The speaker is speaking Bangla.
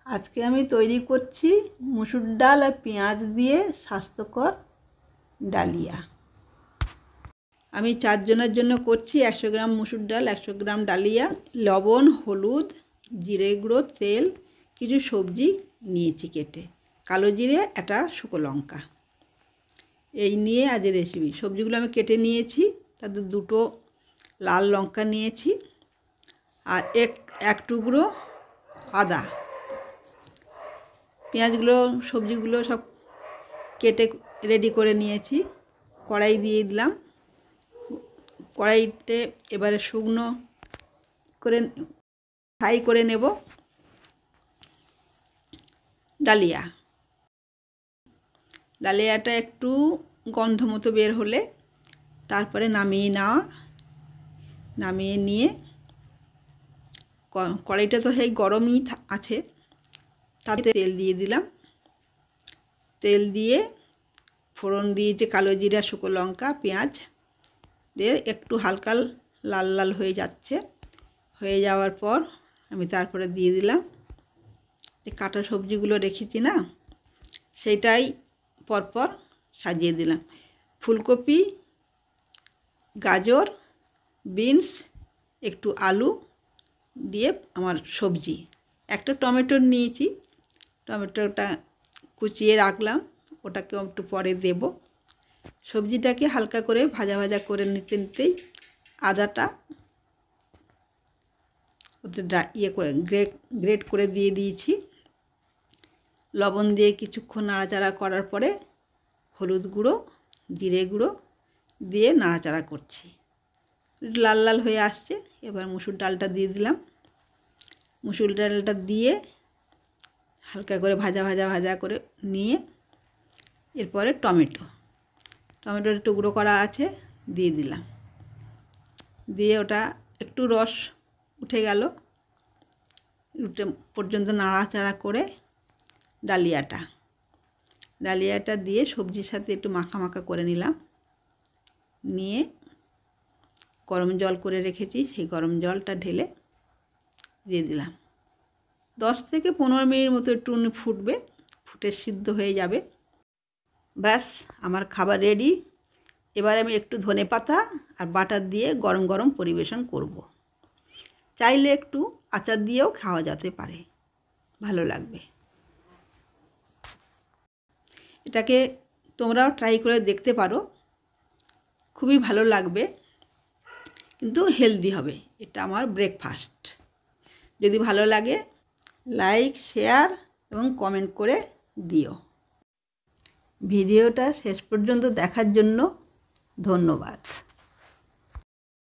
আজকে আমি তৈরি করছি মুসুর ডাল আর পেঁয়াজ দিয়ে স্বাস্থ্যকর ডালিয়া। আমি 4 জনের জন্য করছি। 100 গ্রাম মুসুর ডাল, 100 গ্রাম ডালিয়া, লবণ, হলুদ, জিরে গুঁড়ো, তেল, কিছু সবজি নিয়েছি কেটে, কালো জিরে, একটা শুকনো লঙ্কা। এই নিয়ে আজের রেসিপি। সবজিগুলো আমি কেটে নিয়েছি, তাতে 2টো লাল লঙ্কা নিয়েছি আর এক টুকরো আদা। পেঁয়াজগুলো, সবজিগুলো সব কেটে রেডি করে নিয়েছি। কড়াই দিয়ে দিলাম। কড়াইতে এবারে শুকনো করে ফ্রাই করে নেব ডালিয়াটা একটু গন্ধ মতো বের হলে তারপরে নামিয়ে নিয়ে কড়াইটা তো সেই গরমই আছে, তাতে তেল দিয়ে দিলাম। তেল দিয়ে ফোড়ন দিয়েছি কালো জিরা, শুকনো লঙ্কা, পেঁয়াজ দিয়ে একটু হালকা লাল লাল হয়ে যাচ্ছে। হয়ে যাওয়ার পর আমি তারপরে দিয়ে দিলাম যে কাটা সবজিগুলো রেখেছি না, সেটাই পরপর সাজিয়ে দিলাম। ফুলকপি, গাজর, বিনস, একটু আলু দিয়ে আমার সবজি। একটা টমেটো নিয়েছি, টমেটোটা কুচিয়ে রাখলাম, ওটাকেও একটু পরে দেব। সবজিটাকে হালকা করে ভাজা ভাজা করে নিতেই আদাটা ওতে করে গ্রেট করে দিয়ে দিয়েছি। লবণ দিয়ে কিছুক্ষণ নাড়াচাড়া করার পরে হলুদ গুঁড়ো, জিরে গুঁড়ো দিয়ে নাড়াচাড়া করছি। লাল লাল হয়ে আসছে। এবার মুসুর ডালটা দিয়ে দিলাম। মুসুর ডালটা দিয়ে হালকা করে ভাজা করে নিয়ে এরপরে টমেটোর টুকরো করা আছে দিয়ে দিলাম। দিয়ে ওটা একটু রস উঠে গেল, উঠে পর্যন্ত নাড়াচাড়া করে ডালিয়াটা দিয়ে সবজির সাথে একটু মাখা করে নিলাম। নিয়ে গরম জল করে রেখেছি, সেই গরম জলটা ঢেলে দিয়ে দিলাম। 10 থেকে 15 মিনিট মতো একটু ফুটে সিদ্ধ হয়ে যাবে। ব্যাস, আমার খাবার রেডি। এবার আমি একটু ধনেপাতা আর বাটার দিয়ে গরম গরম পরিবেশন করব। চাইলে একটু আচার দিয়েও খাওয়া যেতে পারে, ভালো লাগবে। এটাকে তোমরাও ট্রাই করে দেখতে পারো, খুবই ভালো লাগবে, কিন্তু হেলদি হবে। এটা আমার ব্রেকফাস্ট। যদি ভালো লাগে লাইক, শেয়ার এবং কমেন্ট করে দিও। ভিডিওটা শেষ পর্যন্ত দেখার জন্য ধন্যবাদ।